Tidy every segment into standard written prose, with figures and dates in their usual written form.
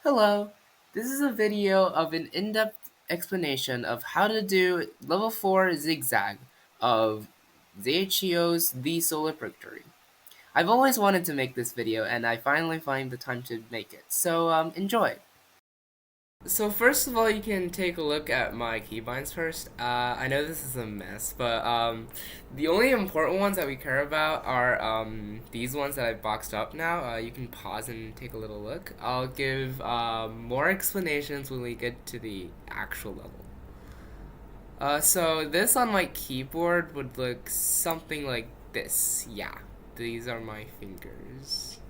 Hello, this is a video of an in-depth explanation of how to do level 4 Zigzag of Zachiyo's The Solar Victory. I've always wanted to make this video and I finally find the time to make it, so enjoy! So first of all, you can take a look at my keybinds first. I know this is a mess, but the only important ones that we care about are these ones that I've boxed up now. You can pause and take a little look. I'll give more explanations when we get to the actual level. So this on my keyboard would look something like this. Yeah, these are my fingers.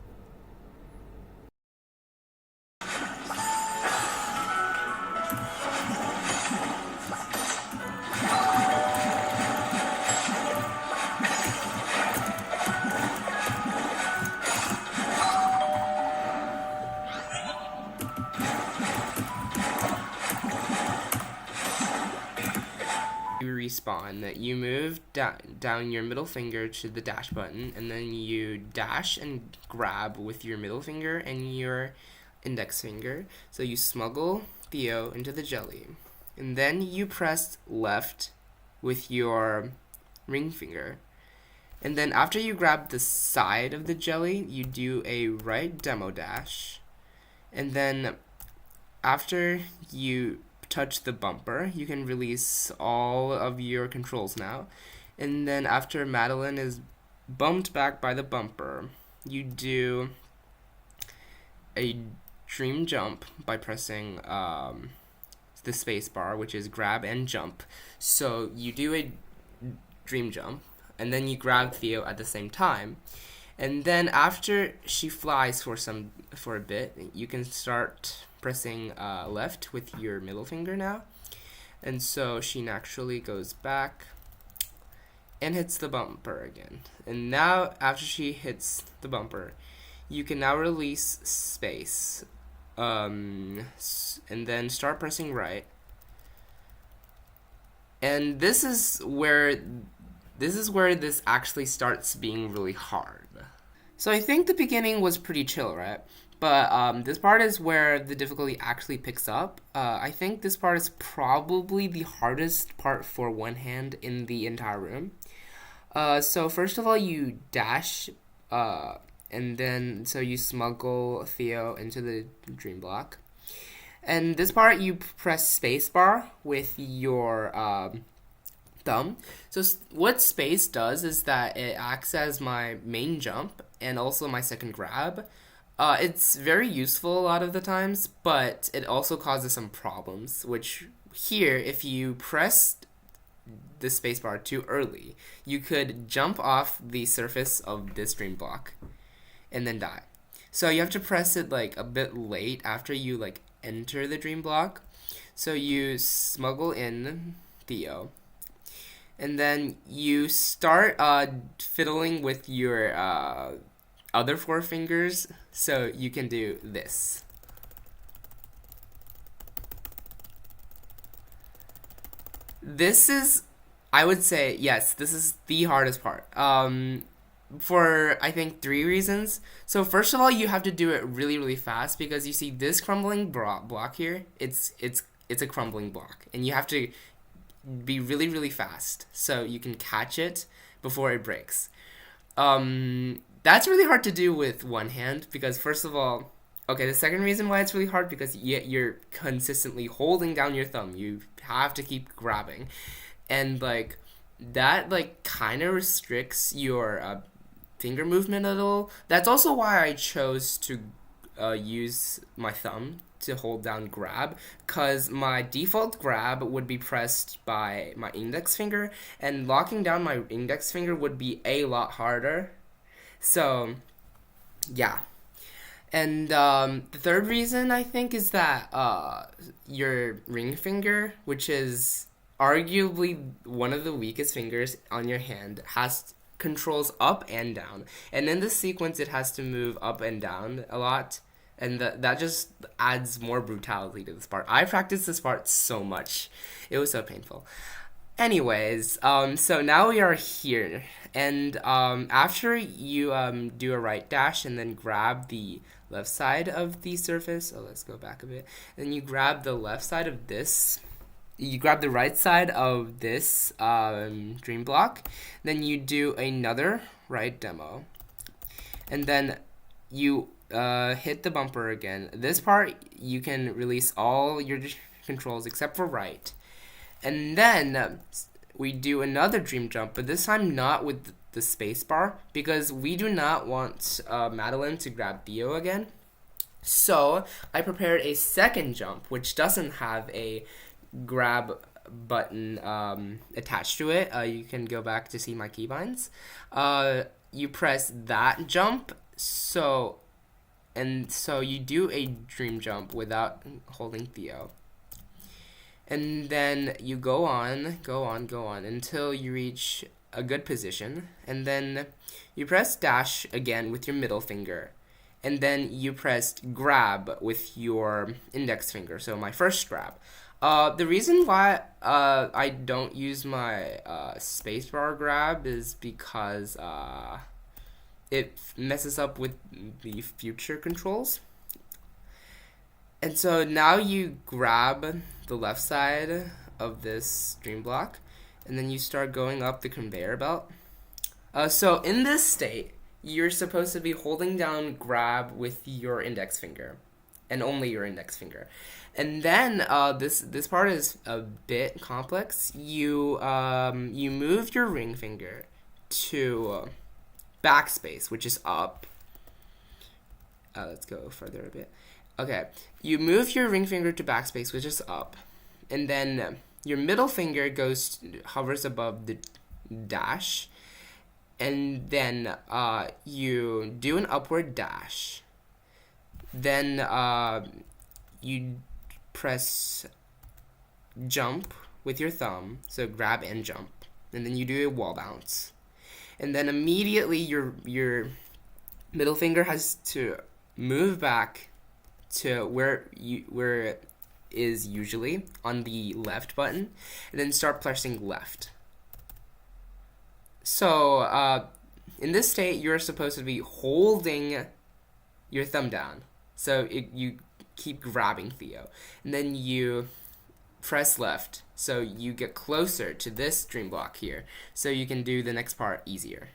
You respawn, you move down your middle finger to the dash button, and then you dash and grab with your middle finger and your index finger. So you smuggle Theo into the jelly, and then you press left with your ring finger. And then after you grab the side of the jelly, you do a right demo dash, and then after you touch the bumper, you can release all of your controls now. And then after Madeline is bumped back by the bumper, you do a dream jump by pressing the space bar, which is grab and jump. So you do a dream jump, and then you grab Theo at the same time. And then after she flies for a bit, you can start pressing left with your middle finger now. And so she naturally goes back and hits the bumper again. And now after she hits the bumper, you can now release space. And then start pressing right. And this is where this actually starts being really hard. So I think the beginning was pretty chill, right? But this part is where the difficulty actually picks up. I think this part is probably the hardest part for one hand in the entire room. So first of all, you dash, and then so you smuggle Theo into the dream block. And this part, you press spacebar with your thumb. So what space does is that it acts as my main jump and also my second grab. It's very useful a lot of the times, but it also causes some problems, which here, if you press the spacebar too early, you could jump off the surface of this dream block and then die. So you have to press it like a bit late after you like enter the dream block. So you smuggle in Theo, and then you start fiddling with your other four fingers, so you can do this. This is, I would say, yes, this is the hardest part. For I think three reasons. So first of all, you have to do it really, really fast because you see this crumbling block here. It's a crumbling block, and you have to be really, really fast so you can catch it before it breaks. That's really hard to do with one hand because first of all, okay, the second reason why it's really hard because you're consistently holding down your thumb. You have to keep grabbing, and like that like kind of restricts your finger movement a little. That's also why I chose to use my thumb to hold down grab, because my default grab would be pressed by my index finger, and locking down my index finger would be a lot harder. So yeah. And the third reason I think is that your ring finger, which is arguably one of the weakest fingers on your hand, has controls up and down. And in this sequence, it has to move up and down a lot. And that just adds more brutality to this part. I practiced this part so much. It was so painful. Anyways, so now we are here, and after you do a right dash and then grab the left side of the surface. Oh, let's go back a bit. Then you grab the left side of this. You grab the right side of this dream block. Then you do another right demo, and then you hit the bumper again. This part you can release all your controls except for right. And then we do another dream jump, but this time not with the space bar because we do not want Madeline to grab Theo again. So I prepared a second jump, which doesn't have a grab button attached to it. You can go back to see my keybinds. You press that jump, so you do a dream jump without holding Theo. And then you go on until you reach a good position. And then you press dash again with your middle finger. And then you press grab with your index finger. So my first grab. The reason why I don't use my spacebar grab is because it messes up with the future controls. And so now you grab the left side of this dream block, and then you start going up the conveyor belt. So in this state, you're supposed to be holding down grab with your index finger, and only your index finger. And then this part is a bit complex. You move your ring finger to backspace, which is up. Let's go further a bit. Okay, you move your ring finger to backspace, which is up, and then your middle finger hovers above the dash, and then you do an upward dash. Then you press jump with your thumb, so grab and jump, and then you do a wall bounce, and then immediately your middle finger has to move back to where it is usually on the left button, and then start pressing left. So in this state, you're supposed to be holding your thumb down, so you keep grabbing Theo, and then you press left, so you get closer to this dream block here, so you can do the next part easier.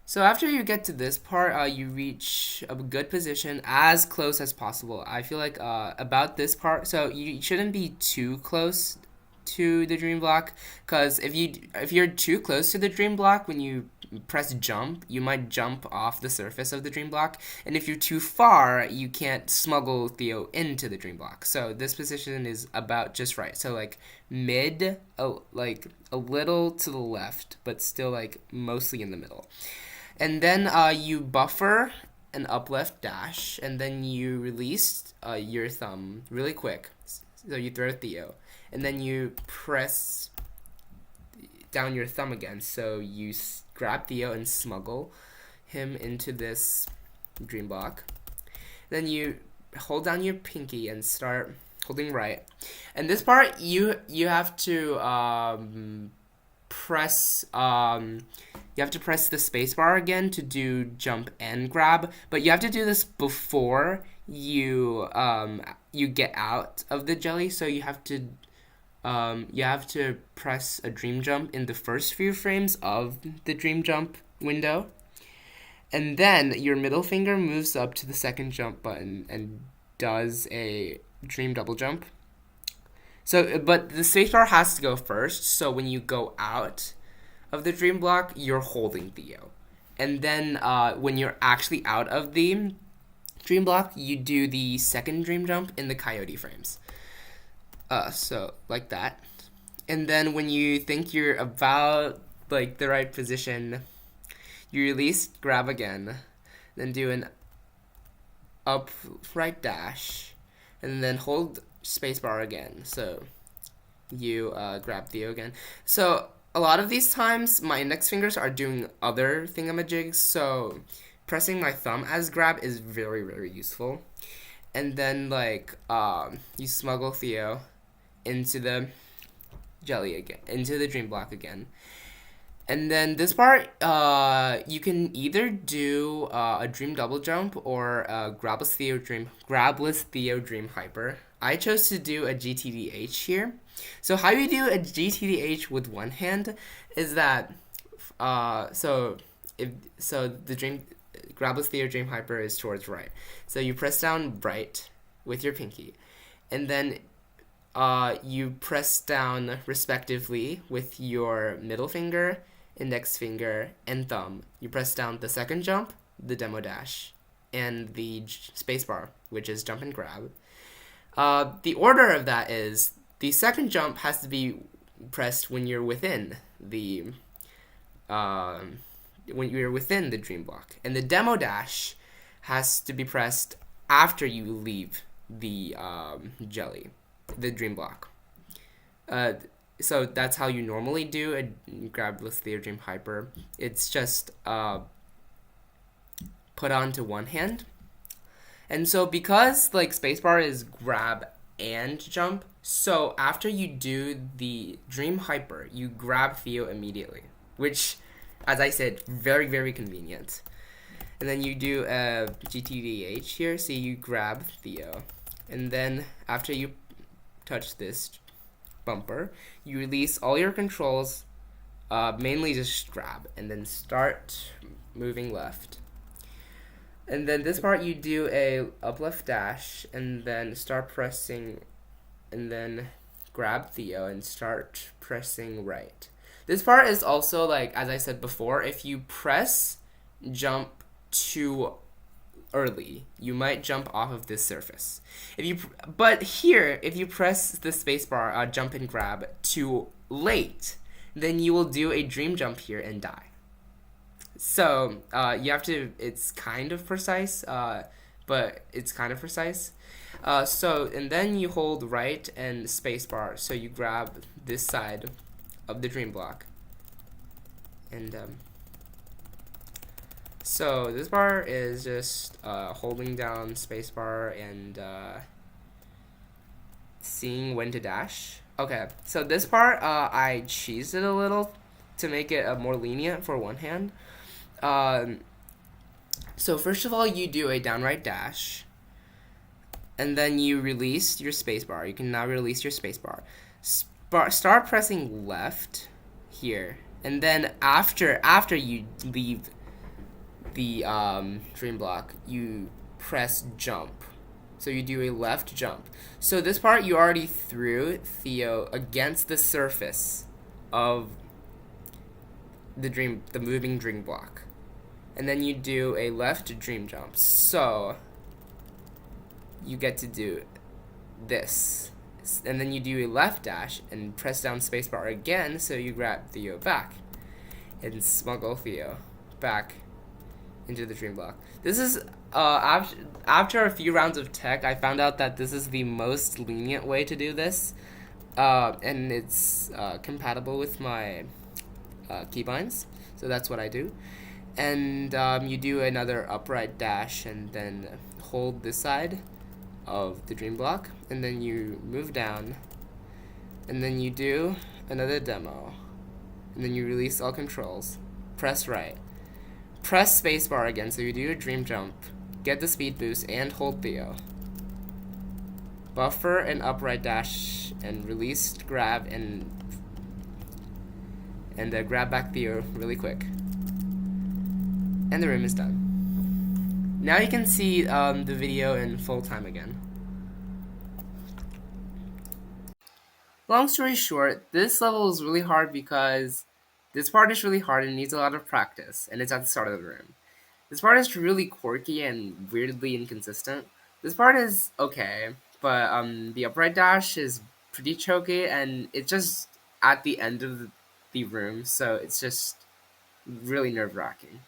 So after you get to this part, you reach a good position as close as possible. I feel like about this part, so you shouldn't be too close to the dream block, because if you're too close to the dream block, when you press jump, you might jump off the surface of the dream block, and if you're too far, you can't smuggle Theo into the dream block. So this position is about just right. So like mid, like a little to the left, but still like mostly in the middle. And then you buffer an up left dash, and then you release your thumb really quick. So you throw Theo, and then you press down your thumb again. So you grab Theo and smuggle him into this dream block. Then you hold down your pinky and start holding right. And this part you have to press the space bar again to do jump and grab, but you have to do this before you get out of the jelly. So you have to press a dream jump in the first few frames of the dream jump window, and then your middle finger moves up to the second jump button and does a dream double jump. So, but the spacebar has to go first, so when you go out of the dream block, you're holding Theo. And then when you're actually out of the dream block, you do the second dream jump in the coyote frames. So, like that. And then when you think you're about, like, the right position, you release, grab again, then do an up right dash, and then hold spacebar again. So you grab Theo again. So a lot of these times my index fingers are doing other thingamajigs, so pressing my thumb as grab is very, very useful. And then like you smuggle Theo into the jelly again, into the dream block again. And then this part, you can either do a dream double jump or a grabless Theo dream hyper. I chose to do a GTDH here. So how you do a GTDH with one hand is that, so if so the dream grabless Theo dream hyper is towards right. So you press down right with your pinky, and then you press down respectively with your middle finger, index finger, and thumb. You press down the second jump, the demo dash, and the spacebar, which is jump and grab. The order of that is the second jump has to be pressed when you're within the dream block, and the demo dash has to be pressed after you leave the the dream block. So that's how you normally do a grabless Theo dream hyper. It's just put onto one hand. And so because like spacebar is grab and jump, so after you do the dream hyper, you grab Theo immediately, which, as I said, very, very convenient. And then you do a GTDH here, so you grab Theo. And then after you touch this bumper, you release all your controls, mainly just grab, and then start moving left. And then this part you do a up left dash, and then start pressing, and then grab Theo and start pressing right. This part is also, like, as I said before, if you press jump too early, you might jump off of this surface. But here, if you press the spacebar, jump and grab too late, then you will do a dream jump here and die. So you have to. It's kind of precise, but it's kind of precise. And then you hold right and spacebar. So you grab this side of the dream block, and so this bar is just holding down spacebar and seeing when to dash. Okay, so this part I cheesed it a little to make it more lenient for one hand. So first of all, you do a downright dash, and then you release your spacebar. You can now release your spacebar. Start pressing left here, and then after you leave the dream block, you press jump. So you do a left jump. So this part you already threw Theo against the surface of the moving dream block. And then you do a left dream jump. So you get to do this. And then you do a left dash and press down spacebar again, so you grab Theo back and smuggle Theo back into the dream block. This is after a few rounds of tech, I found out that this is the most lenient way to do this, and it's compatible with my keybinds, so that's what I do. And you do another upright dash and then hold this side of the dream block, and then you move down, and then you do another demo, and then you release all controls, press right, press spacebar again, so you do a dream jump, get the speed boost, and hold Theo. Buffer and upright dash and release grab and grab back Theo really quick. And the room is done. Now you can see the video in full time again. Long story short, this level is really hard because this part is really hard and needs a lot of practice, and it's at the start of the room. This part is really quirky and weirdly inconsistent. This part is okay, but the upright dash is pretty choky, and it's just at the end of the room, so it's just really nerve-wracking.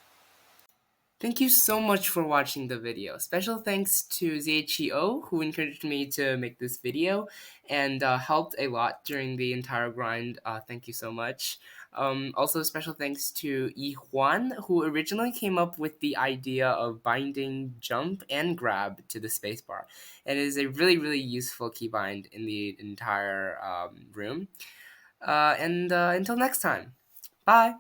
Thank you so much for watching the video. Special thanks to ZHEO, who encouraged me to make this video and helped a lot during the entire grind. Thank you so much. Also, special thanks to Juan, who originally came up with the idea of binding jump and grab to the spacebar. And it is a really, really useful keybind in the entire room. And until next time, bye.